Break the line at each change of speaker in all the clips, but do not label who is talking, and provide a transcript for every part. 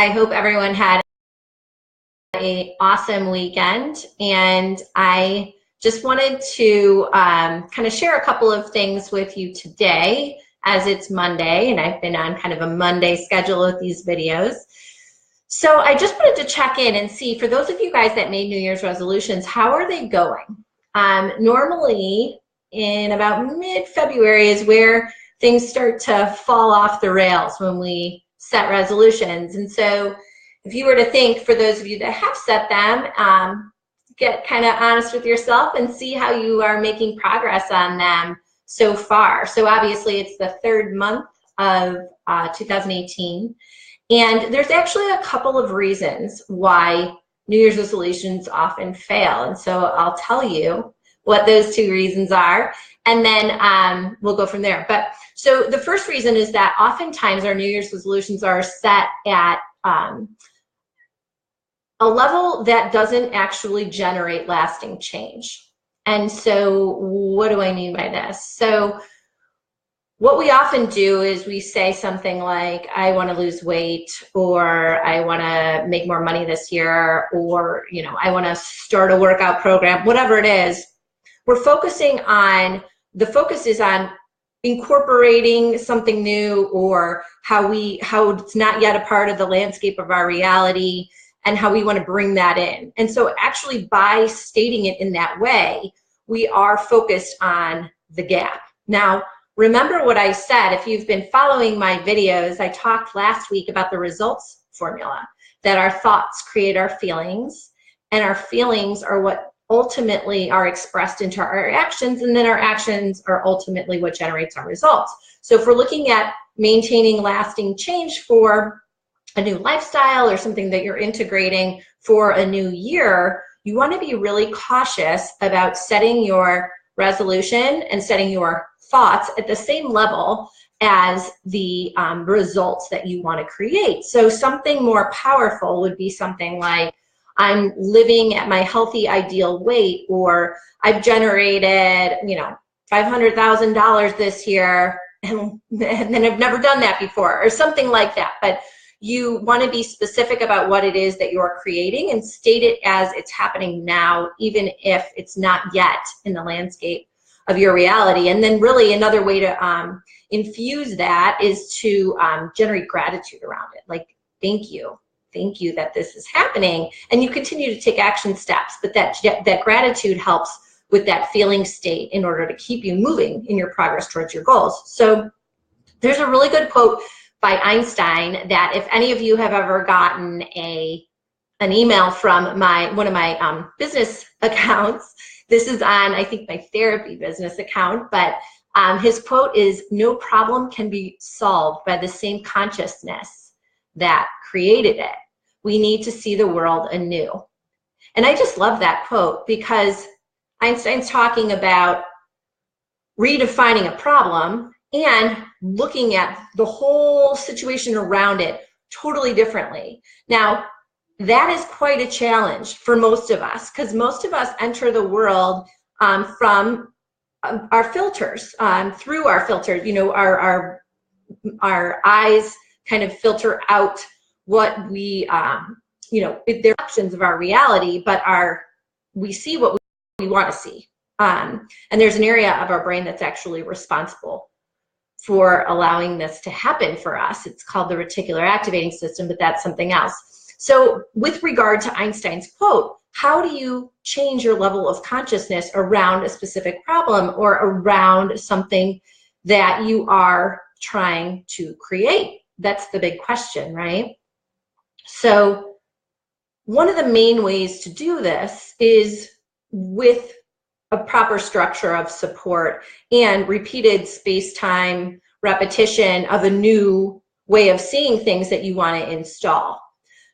I hope everyone had an awesome weekend, and I just wanted to kind of share a couple of things with you today as it's Monday, and I've been on kind of a Monday schedule with these videos. So I just wanted to check in and see, for those of you guys that made New Year's resolutions, how are they going? Normally in about mid-February is where things start to fall off the rails when we set resolutions. And so if you were to think, for those of you that have set them, get kind of honest with yourself and see how you are making progress on them so far. So obviously it's the third month of 2018. And there's actually a couple of reasons why New Year's resolutions often fail. And so I'll tell you what those two reasons are, and then we'll go from there. But so the first reason is that oftentimes our New Year's resolutions are set at a level that doesn't actually generate lasting change. And so what do I mean by this? So what we often do is we say something like, I want to lose weight, or I want to make more money this year, or I want to start a workout program, whatever it is. We're focusing on, the focus is on incorporating something new, or how it's not yet a part of the landscape of our reality, and how we want to bring that in. And so actually by stating it in that way, we are focused on the gap. Now, remember what I said. If you've been following my videos, I talked last week about the results formula, that our thoughts create our feelings, and our feelings are what ultimately are expressed into our actions, and then our actions are ultimately what generates our results. So if we're looking at maintaining lasting change for a new lifestyle or something that you're integrating for a new year, you want to be really cautious about setting your resolution and setting your thoughts at the same level as the results that you want to create. So something more powerful would be something like, I'm living at my healthy ideal weight, or I've generated, $500,000 this year, and then I've never done that before, or something like that. But you want to be specific about what it is that you're creating and state it as it's happening now, even if it's not yet in the landscape of your reality. And then really another way to infuse that is to generate gratitude around it. Like, thank you that this is happening, and you continue to take action steps, but that gratitude helps with that feeling state in order to keep you moving in your progress towards your goals. So there's a really good quote by Einstein that if any of you have ever gotten an email from one of my business accounts, this is on, I think, my therapy business account, but his quote is, "No problem can be solved by the same consciousness that created it. We need to see the world anew." And I just love that quote, because Einstein's talking about redefining a problem and looking at the whole situation around it totally differently. Now, that is quite a challenge for most of us, because most of us enter the world from our filters, through our filters. Our eyes kind of filter out what we, they're options of our reality, but we see what we want to see. And there's an area of our brain that's actually responsible for allowing this to happen for us. It's called the reticular activating system, but that's something else. So with regard to Einstein's quote, how do you change your level of consciousness around a specific problem or around something that you are trying to create? That's the big question, right? So one of the main ways to do this is with a proper structure of support and repeated space-time repetition of a new way of seeing things that you want to install.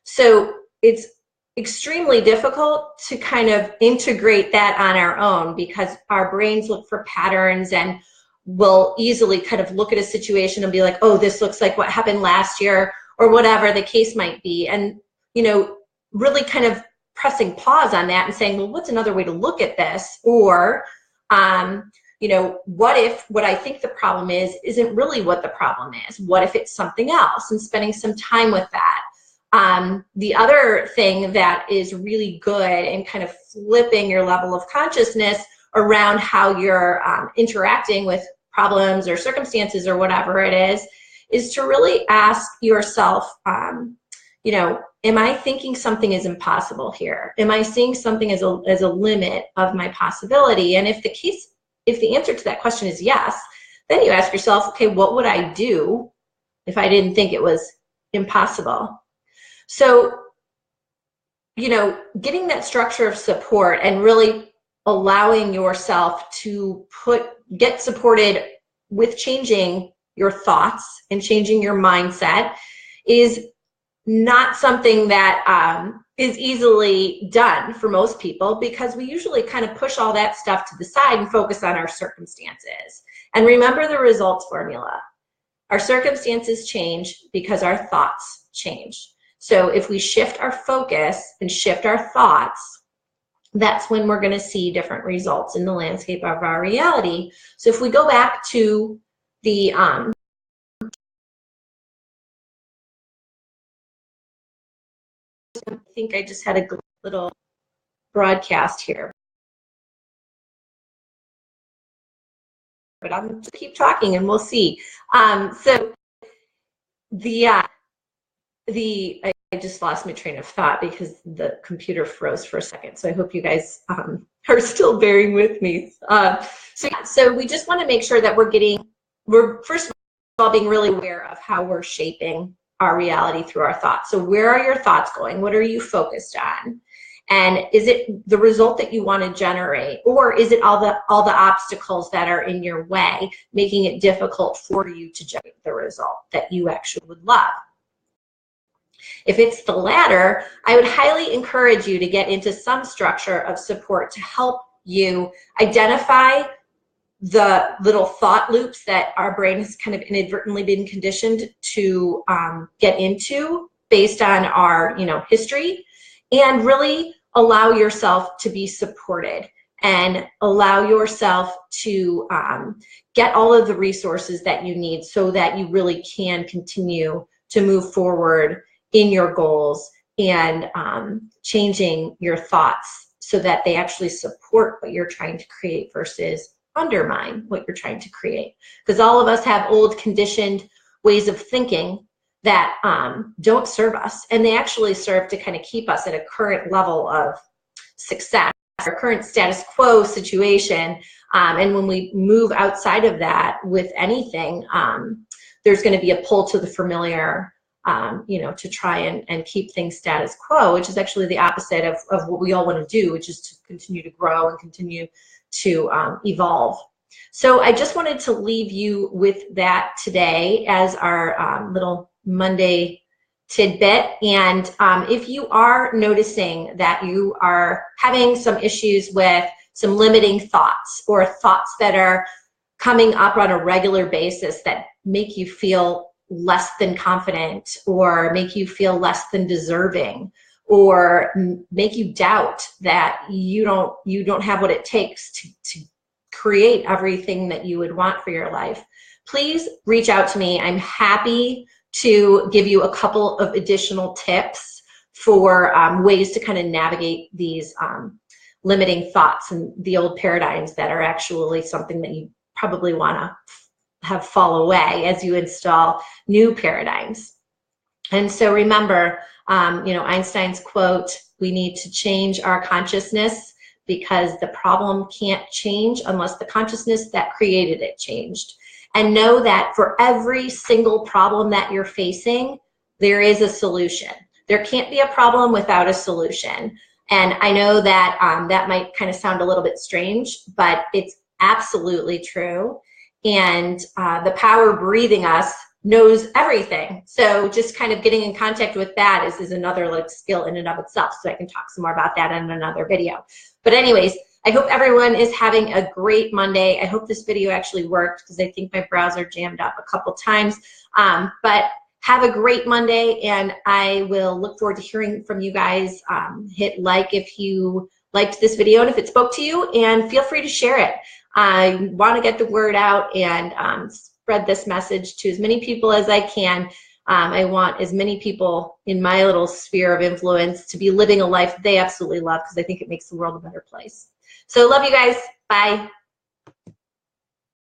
So it's extremely difficult to kind of integrate that on our own, because our brains look for patterns and will easily kind of look at a situation and be like, oh, this looks like what happened last year, or whatever the case might be. And, really kind of pressing pause on that and saying, well, what's another way to look at this? Or, what if what I think the problem is isn't really what the problem is? What if it's something else? And spending some time with that. The other thing that is really good in kind of flipping your level of consciousness around how you're interacting with problems or circumstances or whatever it is to really ask yourself, you know, am I thinking something is impossible here? Am I seeing something as a limit of my possibility? And if the answer to that question is yes, then you ask yourself, okay, what would I do if I didn't think it was impossible? So, you know, getting that structure of support and really allowing yourself to get supported with changing your thoughts and changing your mindset is not something that is easily done for most people, because we usually kind of push all that stuff to the side and focus on our circumstances. And remember the results formula. Our circumstances change because our thoughts change. So if we shift our focus and shift our thoughts, that's when we're going to see different results in the landscape of our reality. So if we go back to the I think I just had a little broadcast here, but I'm going to keep talking and we'll see. So I just lost my train of thought because the computer froze for a second. So I hope you guys are still bearing with me. So we just want to make sure that we're first of all being really aware of how we're shaping our reality through our thoughts. So where are your thoughts going? What are you focused on? And is it the result that you want to generate, or is it all the obstacles that are in your way, making it difficult for you to generate the result that you actually would love? If it's the latter, I would highly encourage you to get into some structure of support to help you identify the little thought loops that our brain has kind of inadvertently been conditioned to get into based on our, you know, history, and really allow yourself to be supported and allow yourself to get all of the resources that you need so that you really can continue to move forward in your goals and changing your thoughts so that they actually support what you're trying to create versus undermine what you're trying to create. Because all of us have old conditioned ways of thinking that don't serve us, and they actually serve to kind of keep us at a current level of success, our current status quo situation. And when we move outside of that with anything, there's going to be a pull to the familiar, you know, to try and keep things status quo, which is actually the opposite of what we all want to do, which is to continue to grow and continue to evolve. So I just wanted to leave you with that today as our little Monday tidbit. And if you are noticing that you are having some issues with some limiting thoughts or thoughts that are coming up on a regular basis that make you feel less than confident or make you feel less than deserving or make you doubt that you don't have what it takes to create everything that you would want for your life, please reach out to me. I'm happy to give you a couple of additional tips for ways to kind of navigate these limiting thoughts and the old paradigms that are actually something that you probably want to have fall away as you install new paradigms. And so remember, you know, Einstein's quote, we need to change our consciousness because the problem can't change unless the consciousness that created it changed. And know that for every single problem that you're facing, there is a solution. There can't be a problem without a solution. And I know that that might kind of sound a little bit strange, but it's absolutely true. And the power breathing us knows everything. So just kind of getting in contact with that is another like skill in and of itself. So I can talk some more about that in another video. But anyways, I hope everyone is having a great Monday. I hope this video actually worked because I think my browser jammed up a couple times. But have a great Monday, and I will look forward to hearing from you guys. Hit like if you liked this video and if it spoke to you, and feel free to share it. I want to get the word out and spread this message to as many people as I can. I want as many people in my little sphere of influence to be living a life they absolutely love, because I think it makes the world a better place. So love you guys. Bye.